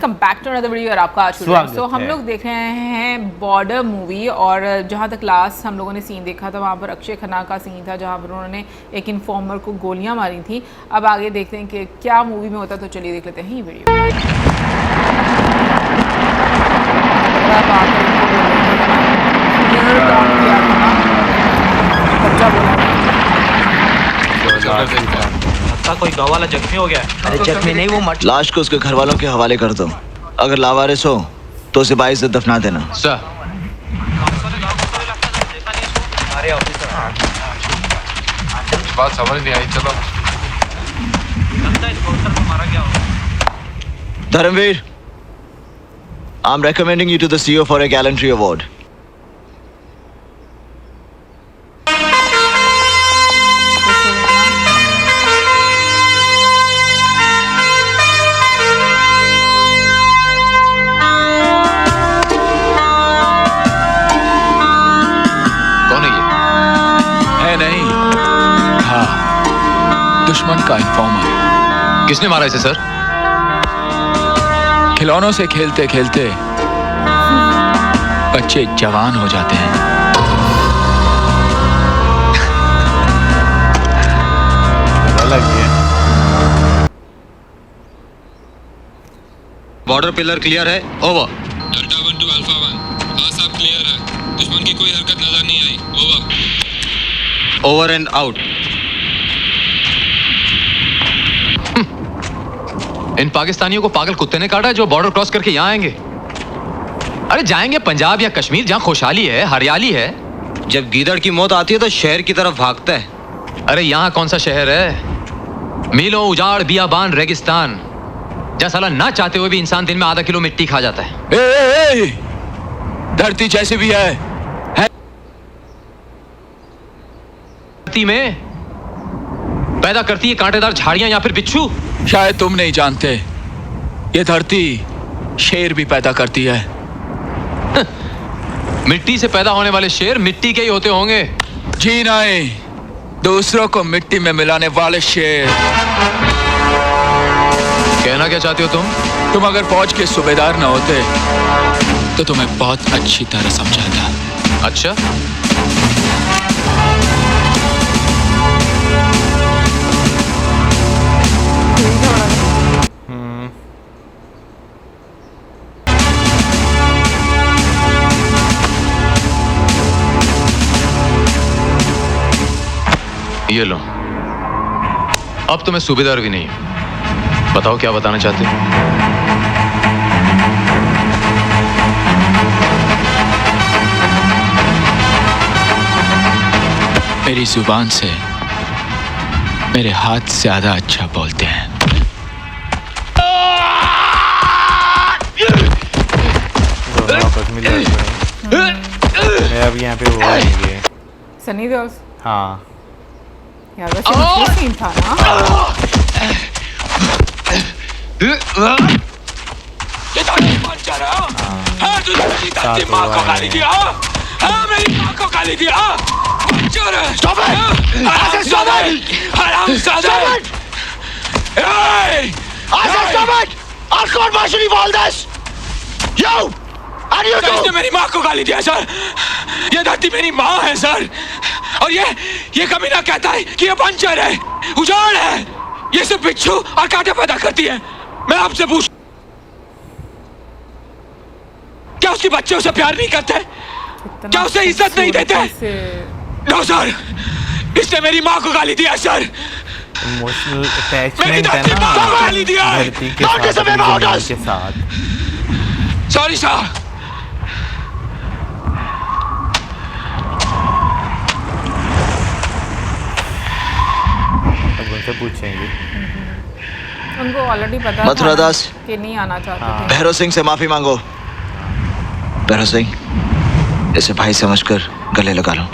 Welcome back to another video और आपका आज सो हम लोग देख रहे हैं बॉर्डर मूवी। और जहाँ तक लास्ट हम लोगों ने सीन देखा था वहाँ पर अक्षय खन्ना का सीन था जहाँ पर उन्होंने एक इन्फॉर्मर को गोलियां मारी थी। अब आगे देखते हैं कि क्या मूवी में होता, तो चलिए देख लेते हैं ये वीडियो। कोई गाँव वाला जख्मी हो गया है। अरे जख्मी नहीं, वो मट लाश को उसके घर वालों के हवाले कर दो। अगर लावारिस हो तो उसे बाइज्जत दफना देना। सर अरे ऑफिसर बात समझ नहीं आई। चलो लगता है स्पॉन्सर को मारा गया होगा। Dharamvir, I am recommending you to the CEO for a gallantry award. दुश्मन का इन्फॉर्मर। किसने मारा इसे सर? खिलौनों से खेलते खेलते बच्चे जवान हो जाते हैं। बॉर्डर पिलर क्लियर है, ओवर। डेल्टा 1 टू अल्फा 1, हाँ सब क्लियर है। दुश्मन की कोई हरकत नजर नहीं आई, ओवर। Over and out. इन पाकिस्तानियों को पागल कुत्ते ने काटा है जो बॉर्डर क्रॉस करके यहाँ आएंगे। अरे जाएंगे पंजाब या कश्मीर जहाँ खुशहाली है, हरियाली है। जब गीदड़ की मौत आती है तो शहर की तरफ भागता है। अरे यहाँ कौन सा शहर है? मीलों उजाड़, बियाबान, रेगिस्तान, जहाँ साला ना चाहते हुए भी इंसान दिन में आधा किलो मिट्टी खा जाता है। ए, धरती जैसी भी है धरती में पैदा करती है कांटेदार झाड़ियां या फिर बिच्छू। शायद तुम नहीं जानते, ये धरती शेर भी पैदा करती है। मिट्टी से पैदा होने वाले शेर मिट्टी के ही होते होंगे। जी नहीं, दूसरों को मिट्टी में मिलाने वाले शेर। कहना क्या चाहते हो तुम? तुम अगर फौज के सूबेदार न होते तो तुम्हें बहुत अच्छी तरह समझाता। अच्छा, ये लो। अब तो मैं सूबेदार भी नहीं हूं। बताओ क्या बताना चाहते हो? मेरी जुबान से मेरे हाथ ज्यादा अच्छा बोलते हैं। मैं अब यहाँ पे वो आएंगे। सनी देओल। हाँ यार वैसे मुश्किल सीन था ना। ये तो नहीं बन जा रहा। हाँ तूने मेरी दादी माँ को गाली दिया। हाँ मेरी माँ को गाली दिया। Stop it! I said stop it! Haraamzade! Hey! I said stop it! I'll court-martial you for all this! You! And you too! इसने मेरी माँ को गाली दिया सर। ये धरती मेरी माँ है सर। और ये कमीना कहता है कि ये बंजर है, उजाड़ है, ये सिर्फ बिच्छू और कांटे पैदा करती है। मैं आपसे पूछ, क्या उसके बच्चे उसे प्यार नहीं करते? क्या उसे इज्जत नहीं देते? नो सर, इसने मेरी माँ को गाली दिया सर। इमोशनल अटैचमेंट है ना धरती के साथ। Sorry sir. अब उनसे पूछेंगे। उनको ऑलरेडी पता मथुरा दास कि नहीं आना चाहते थे। भैरव सिंह से माफी मांगो। भैरव सिंह, इसे भाई समझकर गले लगा लो।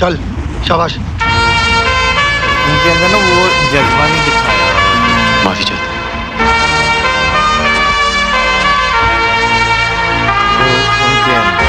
चल शाबाश। उनके अंदर ना वो जज्बा नहीं दिखाया। माफी चाहता हूं। उनके अंदर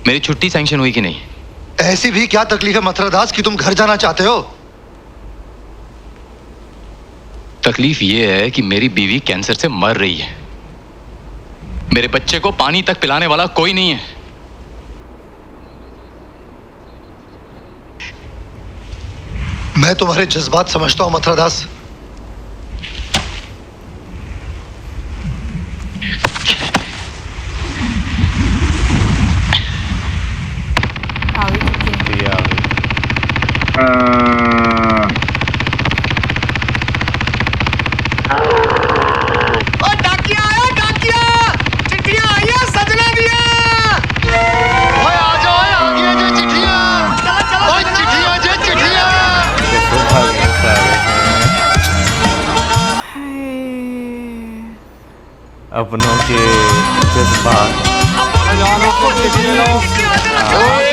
मेरी छुट्टी सैंक्शन हुई कि नहीं? ऐसी भी क्या तकलीफ है मथुरादास कि तुम घर जाना चाहते हो? तकलीफ ये है कि मेरी बीवी कैंसर से मर रही है। मेरे बच्चे को पानी तक पिलाने वाला कोई नहीं है। मैं तुम्हारे जज्बात समझता हूं मथुरादास। अपनों के जज्बात।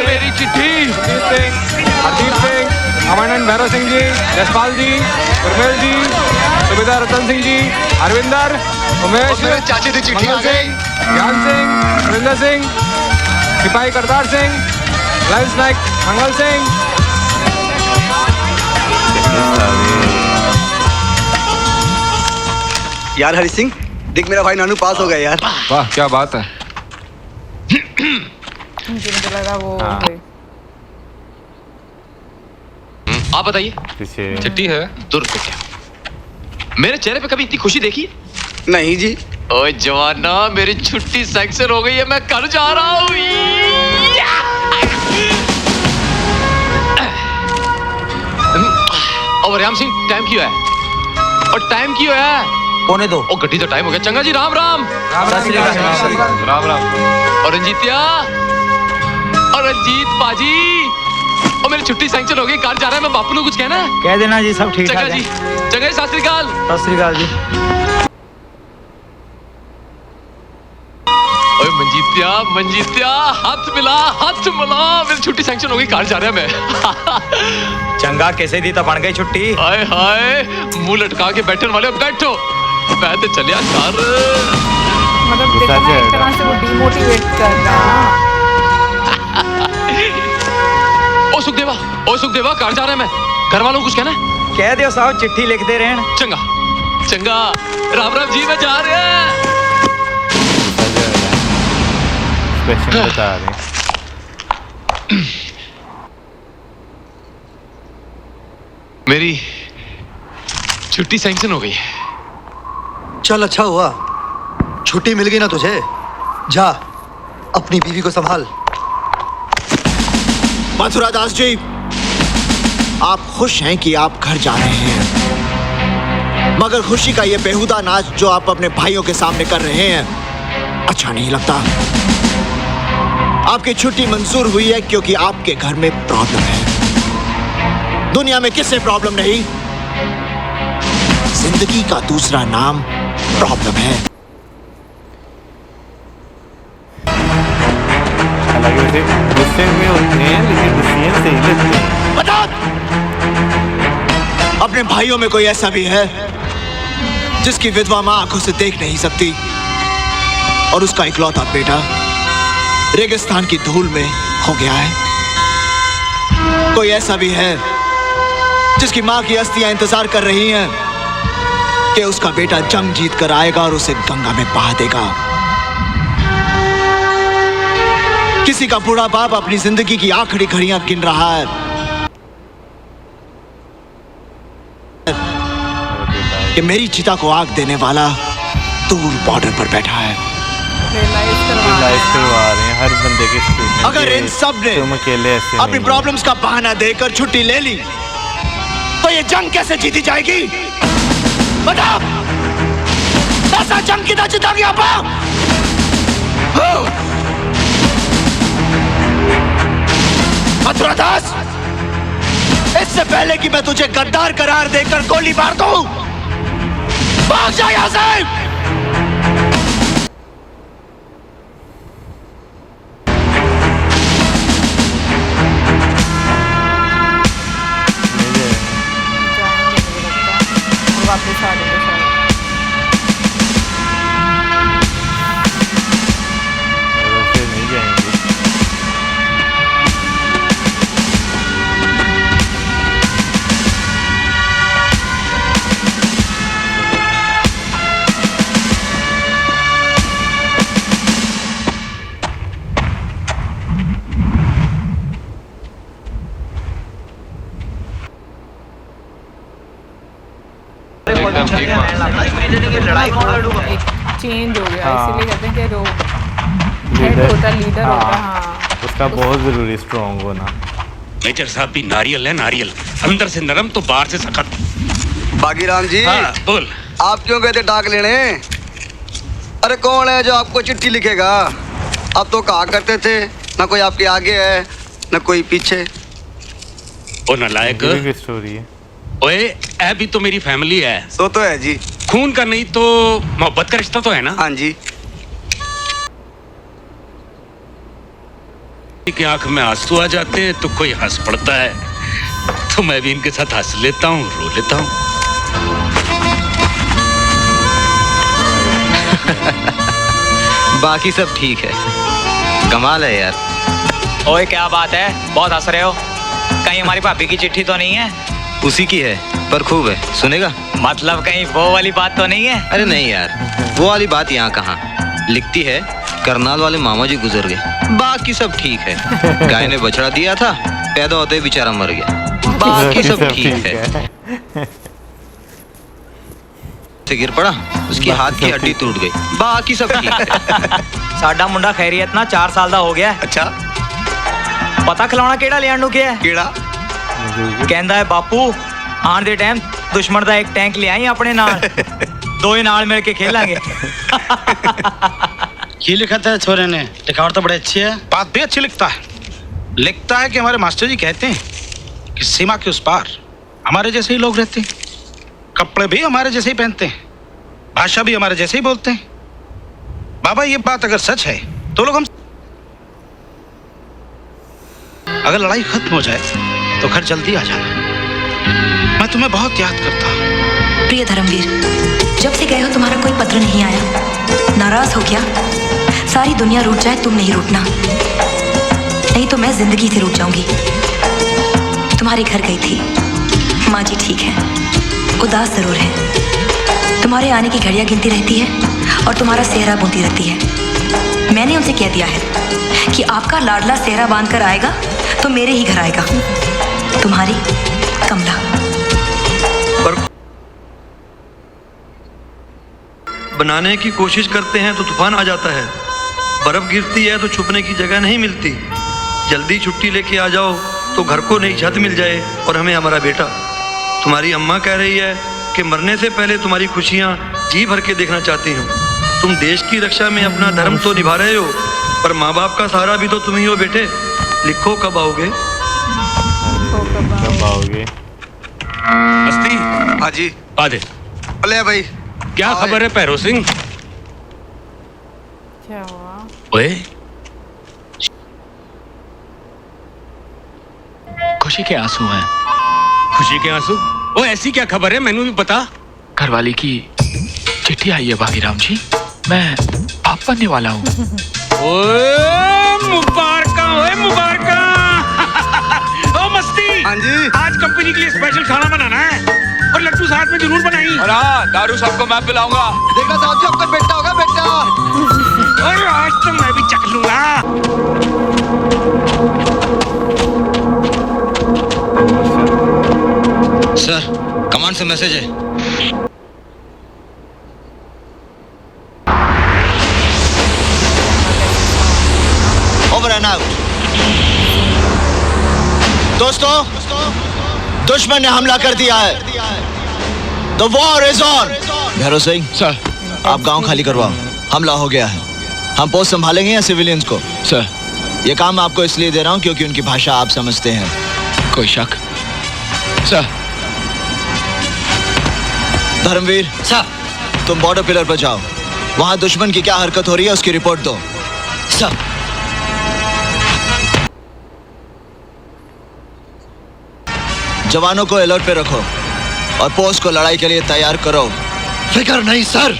मेरी चिट्ठी। हरदीप सिंह, कमांडेंट भैरव सिंह जी, जसपाल जी, गुरमेल जी, सुबेदार रतन सिंह जी, अरविंदर, उमेश, चाची की चिट्ठी आ गई। ज्ञान सिंह, सुरेंद्र सिंह, सिपाही करतार सिंह, लाइन्स नायक मंगल सिंह। यार हरि सिंह, देख मेरा भाई नानू पास हो गया यार। वाह क्या बात है। मुझे तो लगा वो आप बताइए। चिट्ठी है। दूर को क्या? मेरे चेहरे पे कभी इतनी खुशी देखी? नहीं जी। ओए जवाना, मेरी छुट्टी सैंक्शन हो गई है, मैं घर जा रहा हूँ। और राम सिंह, टाइम क्यों है? और टाइम क्यों है? 1:45। ओ गड्डी तो टाइम हो गया। चंगा जी, राम राम। राम राम। और रंजीतिया, और रंजीत बाजी, और मेरी छुट्टी सैंक्शन हो गई, कार जा रहा है। मैं बापू ने कुछ कहना है? कह देना जी, सब ठीक ठाक है। चंगा जी, चंगा जी, सत श्री अकाल। सत श्री अकाल जी। ओए मंजीतिया, मंजीतिया, हाथ मिला, मेरी छुट्टी सैंक्शन हो गई, कार जा रहा है मैं। चंगा कैसे दी तो बन गई छुट्टी। हाय हाय, मुंह लटका के बैठने वाले, बैठो। मैं तो चलिया कार। मतलब देखो ना, एक तरह से वो डिमोटिवेट कर रहा। ओ सुखदेवा, कार जा रहा है मैं। घर वालों को कुछ कहना है? कह दो साहब, चिट्ठी लिख दे रहे हैं। चंगा, राम राम जी, मैं जा रहे हैं। बता रहे। मेरी छुट्टी सैंक्शन हो गई है। चल अच्छा हुआ, छुट्टी मिल गई ना तुझे। जा अपनी बीवी को संभाल। मथुरादास जी, आप खुश हैं कि आप घर जा रहे हैं, मगर खुशी का ये बेहुदा नाच जो आप अपने भाइयों के सामने कर रहे हैं अच्छा नहीं लगता। आपकी छुट्टी मंजूर हुई है क्योंकि आपके घर में प्रॉब्लम है। दुनिया में किससे प्रॉब्लम नहीं? जिंदगी का दूसरा नाम प्रॉब्लम है। हालांकि वैसे गुस्से में होते हैं, लेकिन डिसीजन सही लेते हैं। बता, अपने भाइयों में कोई ऐसा भी है जिसकी विधवा मां आंखों से देख नहीं सकती और उसका इकलौता बेटा रेगिस्तान की धूल में हो गया है? कोई ऐसा भी है जिसकी मां की अस्थियां इंतजार कर रही हैं कि उसका बेटा जंग जीत कर आएगा और उसे गंगा में बहा देगा? किसी का बूढ़ा बाप अपनी जिंदगी की आखिरी घड़ियां गिन रहा है कि मेरी चिता को आग देने वाला दूर बॉर्डर पर बैठा है। रियलाइज करवा रहे हैं हर बंदे के स्टेशन। अगर इन सब ने तुम अकेले ऐसे अपनी प्रॉब्लम्स का बहाना देकर छुट्टी ले ली तो ये जंग कैसे जीती जाएगी? बताओ, ऐसा जंग कितना जीता गया? मथुरादास, इससे पहले कि मैं तुझे गद्दार करार देकर गोली मार दूं, भाग जा यहां से। वापस आ जाएंगे शायद। वैसे नहीं जाएंगे। चेंज हो गया, हाँ। इसीलिए कहते हैं कि जो हेड होता है, लीडर होता है, हाँ उसका बहुत जरूरी स्ट्रॉन्ग होना। मेजर साहब भी नारियल है, नारियल, अंदर से नरम तो बाहर से सख्त। बागीराम जी, हाँ, बोल। आप क्यों गए थे डाक लेने? अरे कौन है जो आपको चिट्ठी लिखेगा? आप तो कहा करते थे ना कोई आपके आगे है ना कोई पीछे। ओ नालायक, स्टोरी है। ओए ऐ भी तो मेरी फैमिली है। सो तो है जी। खून का नहीं तो मोहब्बत का रिश्ता तो है ना। हाँ जी। की आंख में आंसू आ जाते हैं तो कोई हंस पड़ता है, तो मैं भी इनके साथ हंस लेता हूँ, रो लेता हूँ। बाकी सब ठीक है। कमाल है यार। ओए क्या बात है, बहुत हंस रहे हो? कहीं हमारी भाभी की चिट्ठी तो नहीं है? उसी की है, पर खूब है, सुनेगा? मतलब कहीं वो वाली बात तो नहीं है? अरे नहीं यार, वो वाली बात यहाँ कहाँ। लिखती है करनाल वाले मामा जी गुजर गए, बाकी सब ठीक है। गाय ने बछड़ा दिया था, पैदा होते ही बेचारा मर गया, बाकी सब ठीक है। से गिर पड़ा, उसकी हाथ की हड्डी टूट गई, बाकी सब ठीक है। साडा मुंडा खैरियत ना 4 साल दा हो गया। अच्छा, पता खिलाना केड़ा लियान नु क्या है? केड़ा? कहंदा है बापू आन दे टाइम दुश्मन दा एक टैंक ले आई अपने नाल, दोए नाल मिल के खेलांगे। ये लिखा था छोरे ने, लिखावट तो बड़ी अच्छी है, बात भी अच्छी लिखता है। लिखता है कि हमारे मास्टर जी कहते हैं कि सीमा के उस पार हमारे जैसे ही लोग रहते हैं, कपड़े भी हमारे जैसे ही पहनते हैं, भाषा भी हमारे जैसे ही बोलते हैं। बाबा ये बात अगर सच है तो लोग हम, अगर लड़ाई खत्म हो जाए तो घर जल्दी आ जाना, मैं तुम्हें बहुत याद करता हूँ। प्रिय धर्मवीर, जब से गए हो तुम्हारा कोई पत्र नहीं आया, नाराज हो क्या? सारी दुनिया रूठ जाए, तुम नहीं रूठना, नहीं तो मैं जिंदगी से रूठ जाऊंगी। तुम्हारे घर गई थी, माँ जी ठीक है, उदास जरूर है, तुम्हारे आने की घड़ियां गिनती रहती है और तुम्हारा सेहरा बुनती रहती है। मैंने उनसे कह दिया है कि आपका लाडला सेहरा बांध कर आएगा तो मेरे ही घर आएगा। तुम्हारी कमला। बनाने की कोशिश करते हैं तो तूफान आ जाता है, बर्फ गिरती है तो छुपने की जगह नहीं मिलती। जल्दी छुट्टी लेके आ जाओ तो घर को नई छत मिल जाए और हमें हमारा बेटा। तुम्हारी अम्मा कह रही है कि मरने से पहले तुम्हारी खुशियाँ जी भर के देखना चाहती हूँ। तुम देश की रक्षा में अपना धर्म तो निभा रहे हो, पर माँ बाप का सहारा भी तो तुम ही हो बेटे। लिखो कब आओगे? कब आओगे? मस्ती। हाँ जी। आ दे। अले भाई क्या खबर है पैरो सिंह? क्या हुआ? ओए खुशी के आंसू हैं। खुशी के आंसू? ओ ऐसी क्या खबर है, मैंने भी पता। घरवाली की चिट्ठी आई है बागीराम जी, मैं बाप बनने वाला हूँ। ओए मुबारका, ओए मुबारका। ओ मस्ती। हाँ जी। आज कंपनी के लिए स्पेशल खाना बनाना है और लड्डू साथ में जरूर बनाई। और हाँ, दारू सबको मैं पिलाऊंगा। देखना साहब जी, आपका बेटा होगा बेटा। और आज तो मैं भी चख लूंगा। सर, कमांड से मैसेज है। Over and out. दोस्तों, दुश्मन ने हमला कर दिया है। The war is on. Bhairav Singh sir, आप गांव खाली करवाओ, हमला हो गया है। हम पोस्ट संभालेंगे या सिविलियंस को? सर, ये काम मैं आपको इसलिए दे रहा हूं क्योंकि उनकी भाषा आप समझते हैं। कोई शक? सर। धर्मवीर सर, तुम बॉर्डर पिलर पर जाओ, वहां दुश्मन की क्या हरकत हो रही है उसकी रिपोर्ट दो। सर। जवानों को अलर्ट पे रखो और पोस्ट को लड़ाई के लिए तैयार करो। फिक्र नहीं सर।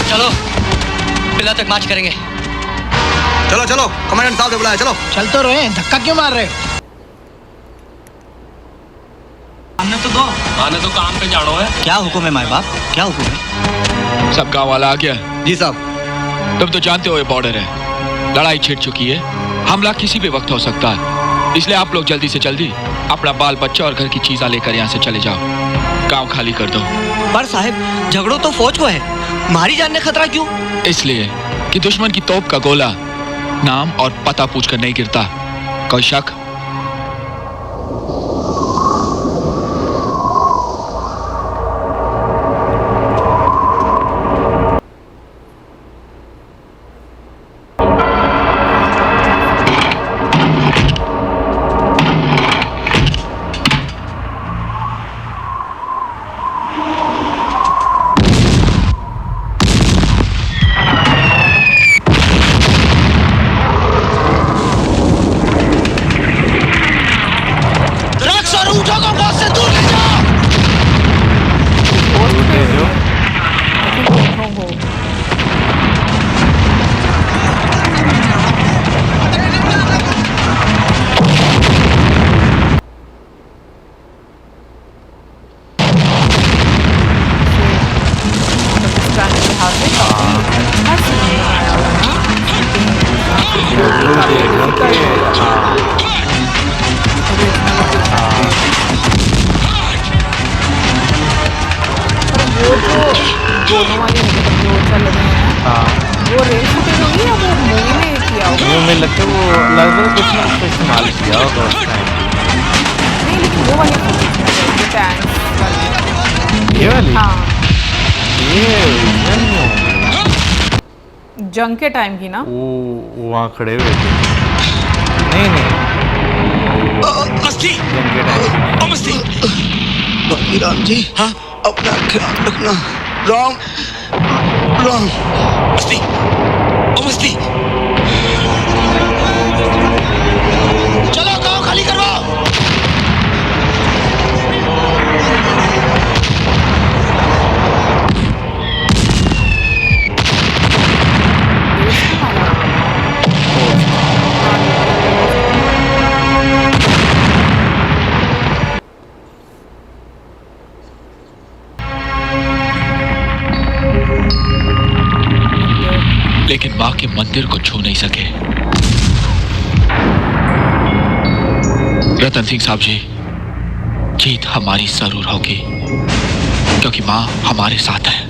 चलो पिला तक मार्च करेंगे। चलो चलो, कमांडेंट साहब ने बुलाया, चलो। चल तो रहे, धक्का क्यों मार रहे? आने तो काम पे जानो है। क्या हुक्म है माए बाप, क्या हुक्म है? सब गांव वाला आ गया? जी साहब। तुम तो जानते हो ये बॉर्डर है, लड़ाई छिड़ चुकी है, हमला किसी भी वक्त हो सकता है, इसलिए आप लोग जल्दी से जल्दी अपना बाल बच्चा और घर की चीजें लेकर यहाँ से चले जाओ, गांव खाली कर दो। पर साहब, झगड़ो तो फौज को है, हमारी जान ने खतरा क्यों? इसलिए कि दुश्मन की तोप का गोला नाम और पता पूछकर नहीं गिरता। कोई शक? जंग के टाइम की ना, वहाँ खड़े हुए थे। नहीं मस्ती, जंग के टाइम मस्ती। बाकी राम जी, हाँ, अपना ख्याल रखना। राम राम। मस्ती, मस्ती। चलो गांव खाली करवाओ। लेकिन मां के मंदिर को छू नहीं सके। रतन सिंह साहब जी, जीत हमारी जरूर होगी, क्योंकि मां हमारे साथ है।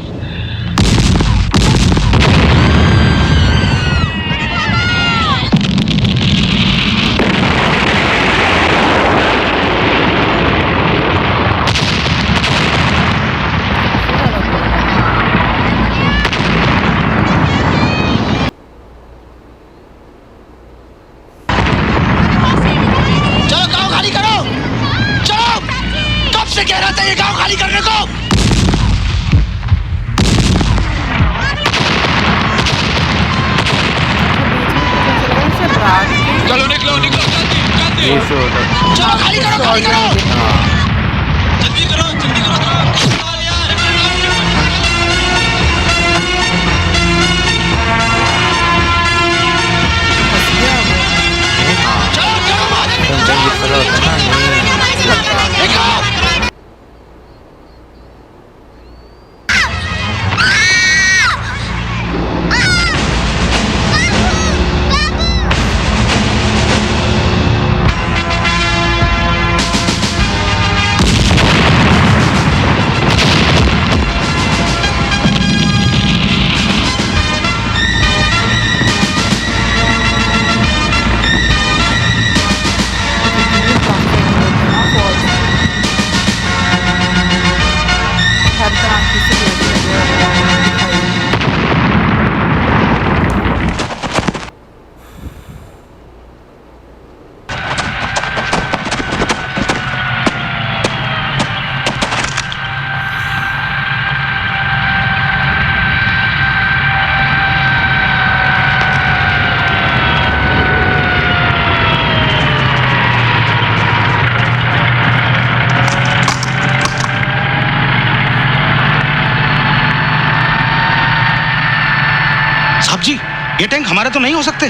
ये टैंक हमारे तो नहीं हो सकते।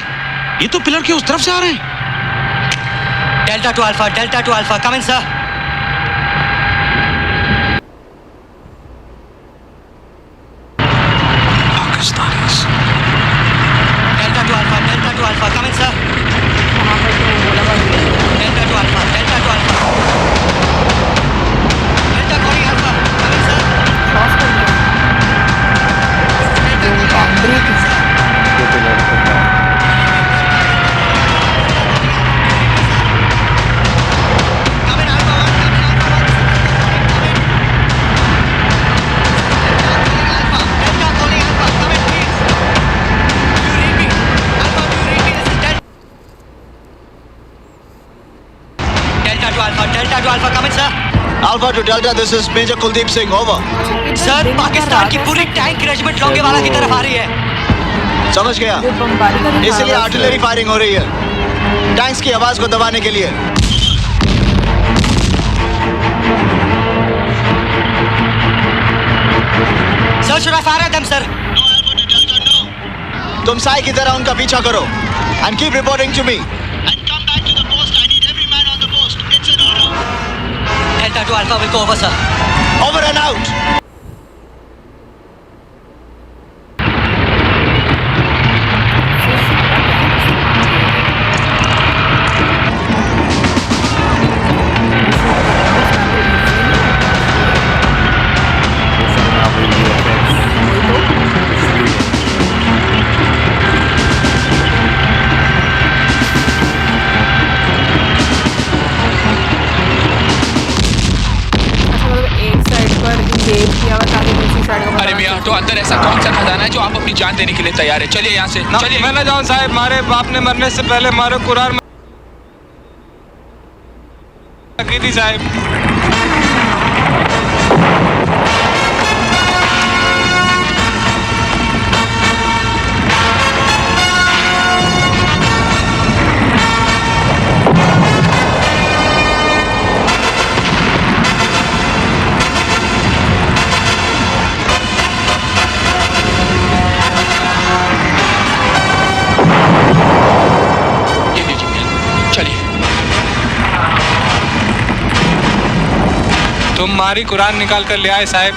ये तो पिलर के उस तरफ से आ रहे हैं। Delta two alpha, come in sir. Delta two alpha, come in sir. Delta two alpha, delta calling alpha, come in sir. Delta to Alpha, come in, sir. Alpha to Delta, this is Major Kuldeep Singh, over. Sir, Pakistan की पूरी tank regiment Longewala की तरफ आ रही है। समझ गया। इसलिए artillery firing हो रही है, टैंक्स की आवाज को दबाने के लिए। Sir, should I fire at them, sir? तुम साई की तरह उनका पीछा करो and keep reporting to me. Delta to Alpha will go over, sir. Over and out. अरे मियां, तो अंदर ऐसा कौन सा खजाना है जो आप अपनी जान देने के लिए तैयार है? चलिए यहाँ से, चलिए। मैं ना जाऊँ साहब, मारे बाप ने मरने से पहले मारे कुरान की थी साहब। तुम मारी कुरान निकाल कर ले आए साहब।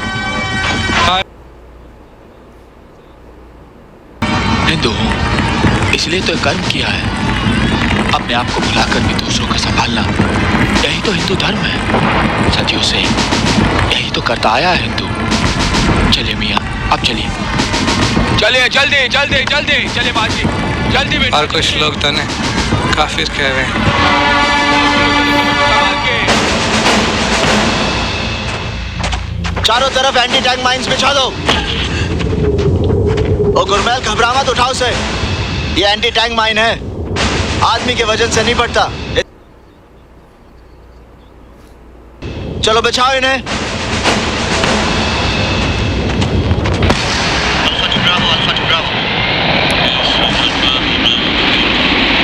हिंदू हूँ, इसलिए तो कर्म किया है, अपने आप को भुलाकर भी दूसरों का संभालना। यही तो हिंदू धर्म है, सदियों से यही तो करता आया है हिंदू। चलिए मियाँ, अब चलिए, चलिए जल्दी जल्दी जल्दी, चलिए बाजी, जल्दी बेटा। और कुछ लोग तो ने काफिर कह रहे हैं। चारों तरफ एंटी टैंक माइंस बिछा दो। ओ गुरमैल, घबरा मत, उठाओ से। ये एंटी टैंक माइन है, आदमी के वजन से नहीं पड़ता। चलो बिछाओ इन्हें।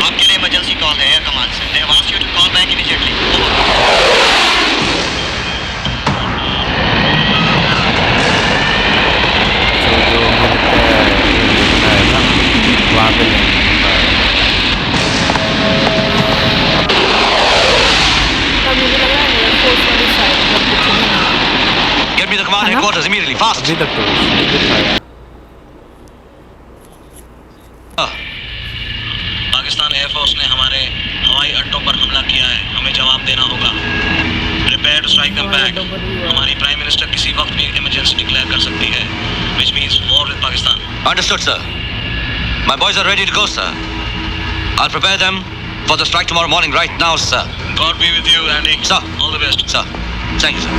आपके लिए इमरजेंसी कॉल है एयर कमांड से। They have asked you to call back immediately. वहाँ पे Get me the command headquarters immediately, fast. अभी तक तो पाकिस्तान एयरफोर्स ने हमारे हवाई अड्डों पर हमला किया है, हमें जवाब देना होगा। Prepare to strike them back. हमारी प्राइम मिनिस्टर किसी वक्त भी इमरजेंसी डिक्लेयर कर सकती है, which means war with Pakistan. Understood, sir. My boys are ready to go, sir. I'll prepare them for the strike tomorrow morning right now, sir. God be with you, Andy. Sir. All the best. Sir. Thank you, sir.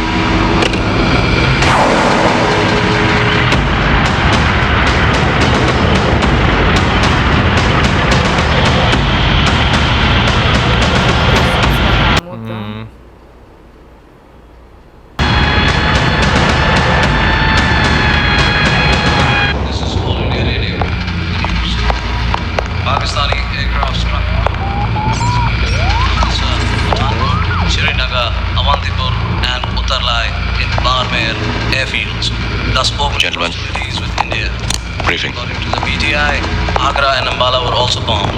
Pakistani aircraft struck. Srinagar, Avantipur and Uttarlai in Barmer airfields. Thus open possibilities with India. Briefing. According to the PTI, Agra and Ambala were also bombed.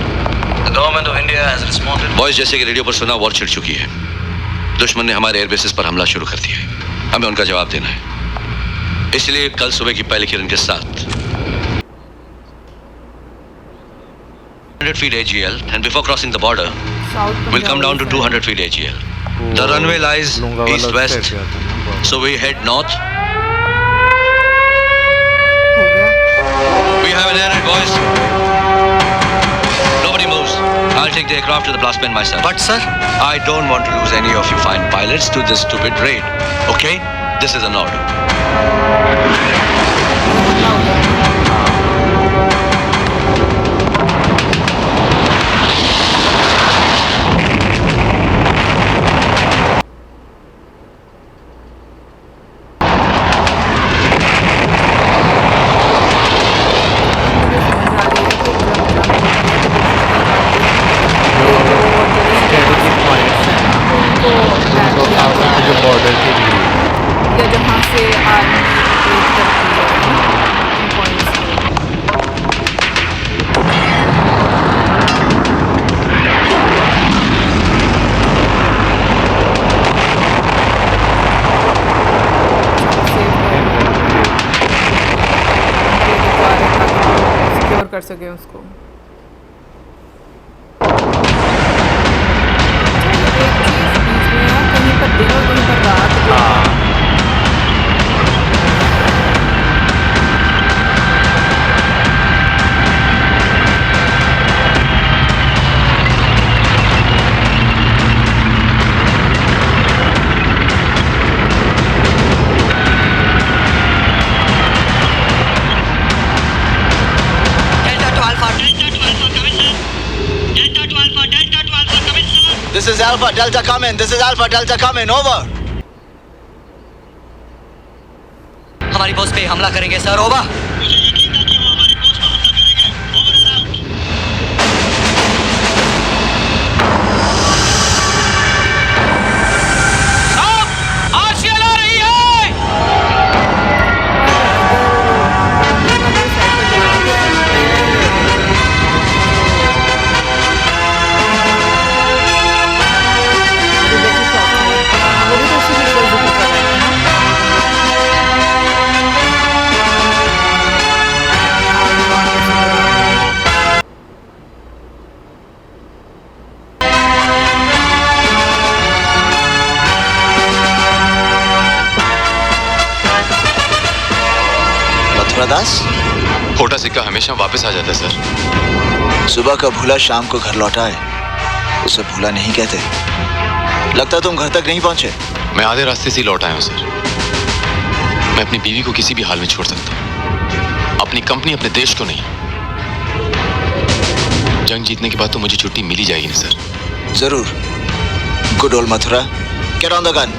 The government of India has responded. Boys, जैसे कि radio पर सुना, war छिड़ चुकी है। दुश्मन ने हमारे एयरबेसेस पर हमला शुरू कर दिया है। हमें उनका जवाब देना है। इसलिए कल सुबह की पहली किरण के साथ 100 feet AGL, and before crossing the border, we'll come down to 200 feet AGL. The runway lies east-west, so we head north. We have an air raid, boys. Nobody moves. I'll take the aircraft to the blast pen myself. But sir, I don't want to lose any of you fine pilots to this stupid raid. Okay? This is an order. या जहाँ से army operate करती है इन points पे। Secure कर सके उसको। कहीं पर दिन और कहीं पर रात। This is Alpha Delta coming. This is Alpha Delta coming. Over. हमारी पोस्ट पे हमला करेंगे सर। ओवर। दास, खोटा सिक्का हमेशा वापस आ जाता है सर। सुबह का भूला शाम को घर लौटा है, उसे भूला नहीं कहते। लगता तुम घर तक नहीं पहुंचे। मैं आधे रास्ते से लौट आया हूँ सर। मैं अपनी बीवी को किसी भी हाल में छोड़ सकता हूँ, अपनी कंपनी, अपने देश को नहीं। जंग जीतने के बाद तो मुझे छुट्टी मिल ही जाएगी ना सर। जरूर। Good old Mathura, get on the gun.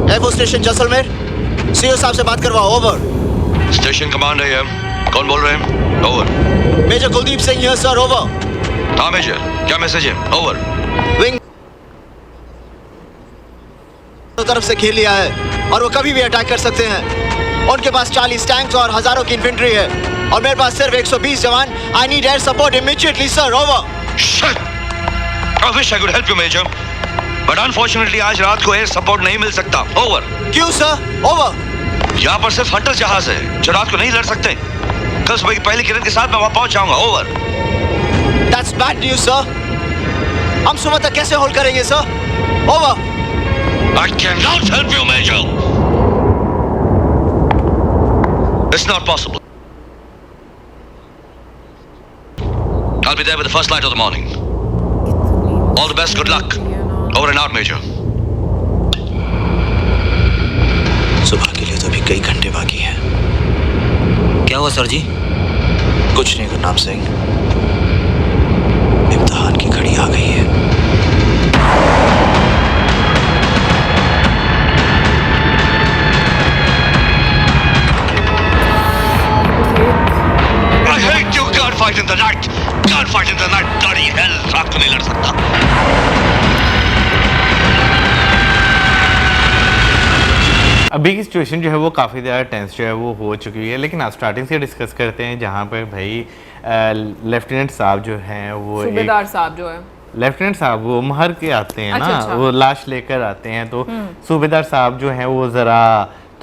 Air force station Jaisalmer, CO साहब से बात करवाओ। ओवर। स्टेशन कमांडर है। कौन बोल रहे हैं? Over. Major Kuldeep Singh here sir. Over. हाँ मेजर, क्या मैसेज है? ओवर। विंग तरफ से घेर लिया है और वो कभी भी अटैक कर सकते हैं। उनके पास 40 टैंक्स और हजारों की इन्फेंट्री है और मेरे पास सिर्फ 120 जवान। I need air support immediately sir. Over. Shit! I wish I could help you, Major. But unfortunately आज रात को एयर सपोर्ट नहीं मिल सकता। ओवर। क्यों सर? ओवर। यहाँ पर सिर्फ हंटर जहाज है जो रात को नहीं लड़ सकते। कल सुबह की पहली किरण के साथ मैं वहाँ पहुँच जाऊँगा। Over. That's bad news sir. हम सुबह तक कैसे होल्ड करेंगे sir? Over. I cannot help you, Major. It's not possible. I'll be there with the first light of the morning. All the best, good luck. Over and out, Major. सुबह के लिए तो अभी कई घंटे बाकी हैं। क्या हुआ सर जी? कुछ नहीं गुरनाम सिंह, इम्तिहान की घड़ी आ गई है। can't fight in the night, bloody hell, रात को नहीं लड़ सकता। अभी की सिचुएशन जो है वो काफ़ी ज़्यादा टेंस जो है वो हो चुकी है, लेकिन आप स्टार्टिंग से डिस्कस करते हैं जहाँ पर भाई लेफ्टिनेंट साहब जो हैं वो सूबेदार साहब जो है लेफ्टिनेंट साहब वो महर के आते हैं अच्छा, ना अच्छा। वो लाश लेकर आते हैं, तो सूबेदार साहब जो हैं वो ज़रा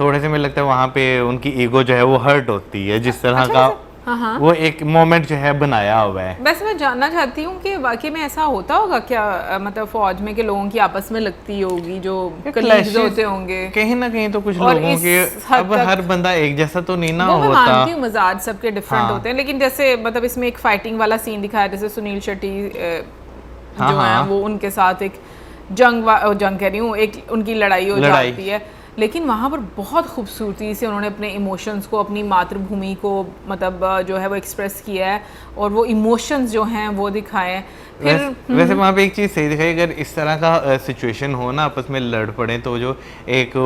थोड़े से मुझे लगता है वहाँ पे उनकी ईगो जो है वो हर्ट होती है, जिस तरह का हाँ। वो एक मोमेंट जो है बनाया हुआ है। वैसे मैं जानना चाहती हूँ कि वाकई में ऐसा होता होगा क्या, मतलब फौज में के लोगों की आपस में लगती होगी जो कलीग्स होते होंगे कहीं ना कहीं तो कुछ और लोगों के अब हर बंदा एक जैसा तो नहीं ना वो मैं होता। मानती हूँ मजाज सबके डिफरेंट हाँ। होते हैं, लेकिन जैसे मतलब इसमें एक फाइटिंग वाला सीन दिखाया जैसे सुनील शेट्टी हाँ, जो है हाँ। वो उनके साथ एक जंग कह रही हूँ, एक उनकी लड़ाई हो जाती है, लेकिन वहाँ पर बहुत खूबसूरती से उन्होंने अपने इमोशंस को, अपनी मातृभूमि को मतलब जो है वो एक्सप्रेस किया है और वो इमोशंस जो हैं वो दिखाए हैं। फिर वैसे वहाँ पे एक चीज़ सही दिखाई, अगर इस तरह का सिचुएशन हो ना आपस में लड़ पड़े तो जो एक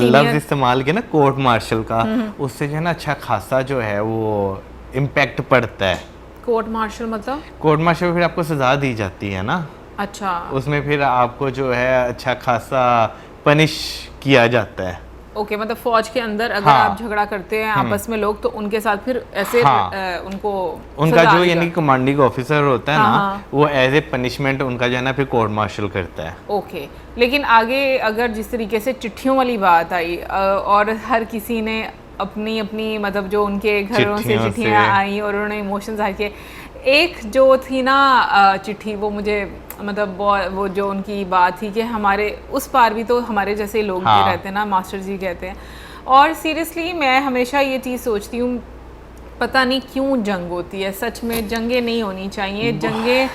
लफ्ज़ इस्तेमाल किया ना कोर्ट मार्शल का, उससे जो है ना अच्छा खासा जो है वो इम्पैक्ट पड़ता है। कोर्ट मार्शल मतलब कोर्ट मार्शल में फिर आपको सज़ा दी जाती है ना, अच्छा उसमें फिर आपको जो है अच्छा खासा पनिश किया जाता है। ओके, मतलब फौज के अंदर अगर हाँ। आप झगड़ा करते हैं आपस में लोग तो उनके साथ फिर ऐसे हाँ। उनको उनका सजा जो दी यानी कमांडिंग ऑफिसर होता है हाँ, ना हाँ। वो एज ए पनिशमेंट उनका जो है ना फिर कोर्ट मार्शल करता है। ओके, लेकिन आगे अगर जिस तरीके से चिट्ठियों वाली बात आई और हर किसी ने अपनी अपनी मतलब जो उनके घरों से चिट्ठियाँ आई और उन्होंने इमोशंस आए के, एक जो थी ना चिट्ठी वो मुझे मतलब वो जो उनकी बात थी कि हमारे उस पार भी तो हमारे जैसे लोग भी रहते हैं ना, मास्टर जी कहते हैं। और सीरियसली मैं हमेशा ये चीज़ सोचती हूँ, पता नहीं क्यों जंग होती है, सच में जंगें नहीं होनी चाहिए, जंगें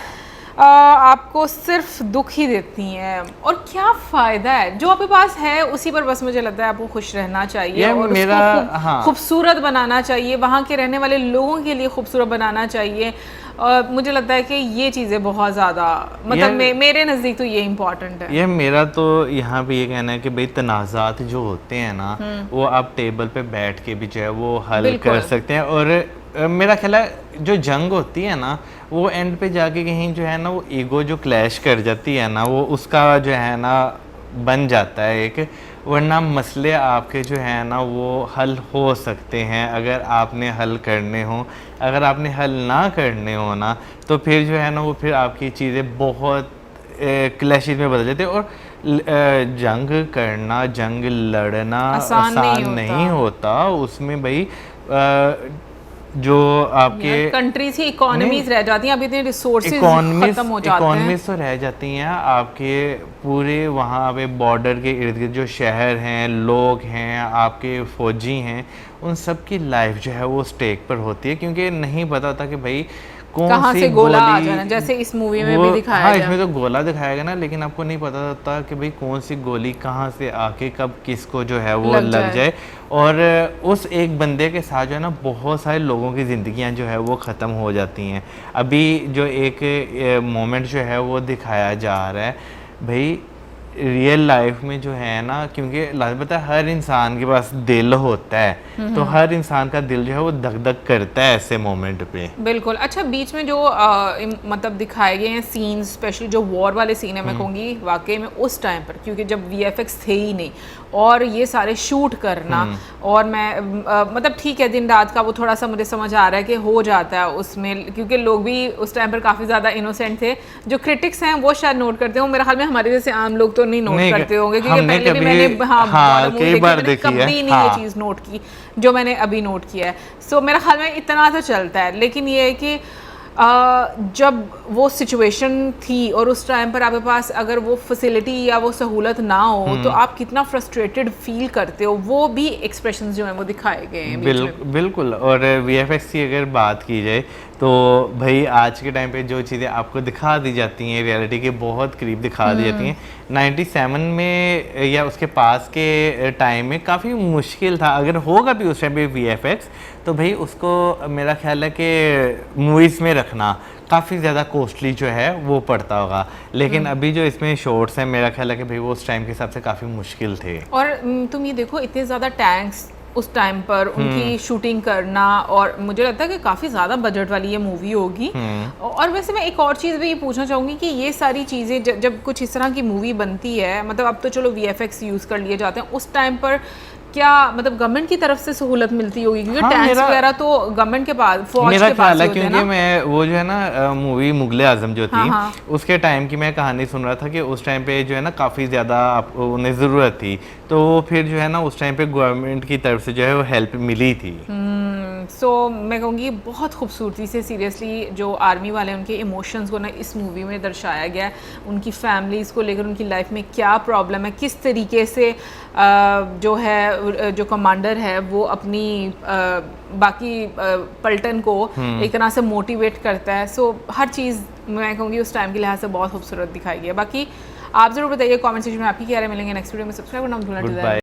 आपको सिर्फ दुख ही देती हैं और क्या फ़ायदा है, जो आपके पास है उसी पर बस मुझे लगता है आपको खुश रहना चाहिए और उसको खूबसूरत बनाना चाहिए, वहाँ के रहने वाले लोगों के लिए खूबसूरत बनाना चाहिए। और मुझे लगता है कि ये चीज़ें बहुत ज़्यादा मतलब मेरे नज़दीक तो ये इम्पॉर्टेंट है। ये मेरा तो यहाँ पे ये कहना है कि भाई तनाज़ात जो होते हैं ना वो आप टेबल पे बैठ के भी जो है वो हल कर सकते हैं, और मेरा ख्याल है जो जंग होती है ना वो एंड पे जाके कहीं जो है ना वो ईगो जो क्लैश कर जाती है ना वो उसका जो है ना बन जाता है एक, वरना मसले आपके जो है ना वो हल हो सकते हैं अगर आपने हल करने हो। अगर आपने हल ना करने हो ना तो फिर जो है ना वो फिर आपकी चीज़ें बहुत क्लैशेस में बदल जाती है। और जंग करना, जंग लड़ना आसान नहीं होता। उसमें भाई जो आपके कंट्रीज की इकोनॉमीज रह जाती हैं, अभी इतने रिसोर्सेज खत्म हो जाते हैं, इकोनॉमीज तो रह जाती हैं आपके पूरे वहाँ पे बॉर्डर के इर्द गिर्द जो शहर हैं, लोग हैं, आपके फौजी हैं, उन सब की लाइफ जो है वो स्टेक पर होती है, क्योंकि नहीं पता होता कि भाई कहाँ से गोला आ जाना, जैसे इस मूवी में भी दिखाया हाँ, इसमें तो गोला दिखाया गया ना, लेकिन आपको नहीं पता होता कि भाई कौन सी गोली कहाँ से आके कब किसको जो है वो लग जाए। और उस एक बंदे के साथ जो है ना बहुत सारे लोगों की ज़िंदगियाँ जो है वो ख़त्म हो जाती हैं। अभी जो एक मोमेंट जो है वो दिखाया जा रहा है भाई रियल लाइफ में जो है ना, क्योंकि लाजमी पता है हर इंसान के पास दिल होता है, तो हर इंसान का दिल जो है वो धक धक करता है ऐसे मोमेंट पे। बिल्कुल। अच्छा, बीच में जो मतलब दिखाए गए हैं सीन, स्पेशली जो वॉर वाले सीन है, मैं कहूँगी वाकई में उस टाइम पर, क्योंकि जब VFX थे ही नहीं और ये सारे शूट करना, और मैं मतलब ठीक है दिन रात का वो थोड़ा सा मुझे समझ आ रहा है कि हो जाता है उसमें, क्योंकि लोग भी उस टाइम पर काफ़ी ज़्यादा इनोसेंट थे। जो क्रिटिक्स हैं वो शायद नोट करते हो, मेरे ख्याल में हमारे जैसे आम लोग तो नहीं नोट करते होंगे, क्योंकि पहले भी मैंने कई बार देखी है, कभी नहीं ये चीज़ नोट की जो मैंने अभी नोट किया है। सो मेरा ख्याल में इतना तो चलता है, लेकिन ये है कि जब वो सिचुएशन थी और उस टाइम पर आपके पास अगर वो फैसिलिटी या वो सहूलत ना हो तो आप कितना फ्रस्ट्रेटेड फील करते हो, वो भी एक्सप्रेशंस जो हैं वो दिखाए गए हैं। बिल्कुल। और VFX की अगर बात की जाए तो भाई आज के टाइम पे जो चीज़ें आपको दिखा दी जाती हैं रियलिटी के बहुत करीब दिखा दी जाती हैं। 97 में या उसके पास के टाइम में काफ़ी मुश्किल था, अगर होगा भी उस टाइम पे VFX तो भाई उसको मेरा ख्याल है कि मूवीज़ में रखना काफ़ी ज़्यादा कॉस्टली जो है वो पड़ता होगा, लेकिन अभी जो इसमें शॉट्स हैं मेरा ख्याल है कि भाई वो उस टाइम के हिसाब से काफ़ी मुश्किल थे। और तुम ये देखो इतने ज़्यादा टैंक्स उस टाइम पर उनकी शूटिंग करना, और मुझे लगता है कि काफ़ी ज़्यादा बजट वाली ये मूवी होगी। और वैसे मैं एक और चीज़ भी पूछना चाहूँगी कि ये सारी चीज़ें जब कुछ इस तरह की मूवी बनती है, मतलब अब तो चलो VFX यूज़ कर लिए जाते हैं, उस टाइम पर क्या मतलब गवर्नमेंट की तरफ से सहूलत मिलती होगी? क्योंकि टैक्स वगैरह तो गवर्नमेंट के पास, फौज मेरा के पास ख्याल है, होते हैं क्योंकि ना? मैं वो जो है ना मूवी मुगले आजम जो थी, हाँ। उसके टाइम की मैं कहानी सुन रहा था कि उस टाइम पे जो है ना काफ़ी ज़्यादा उन्हें ज़रूरत थी, तो फिर जो है ना उस टाइम पे गवर्नमेंट की तरफ से जो है वो हेल्प मिली थी। सो मैं कहूँगी बहुत खूबसूरती से सीरियसली जो आर्मी वाले हैं उनके इमोशंस को ना इस मूवी में दर्शाया गया है, उनकी फैमिलीज़ को लेकर उनकी लाइफ में क्या प्रॉब्लम है, किस तरीके से जो है जो कमांडर है वो अपनी बाकी पलटन को एक तरह से मोटिवेट करता है। सो हर चीज़ मैं कहूँगी उस टाइम के लिहाज से बहुत खूबसूरत दिखाई गई है। बाकी आप ज़रूर बताइए कमेंट सेक्शन में आपकी क्या राय। मिलेंगे नेक्स्ट वीडियो में, सब्सक्राइब करना मत भूलना।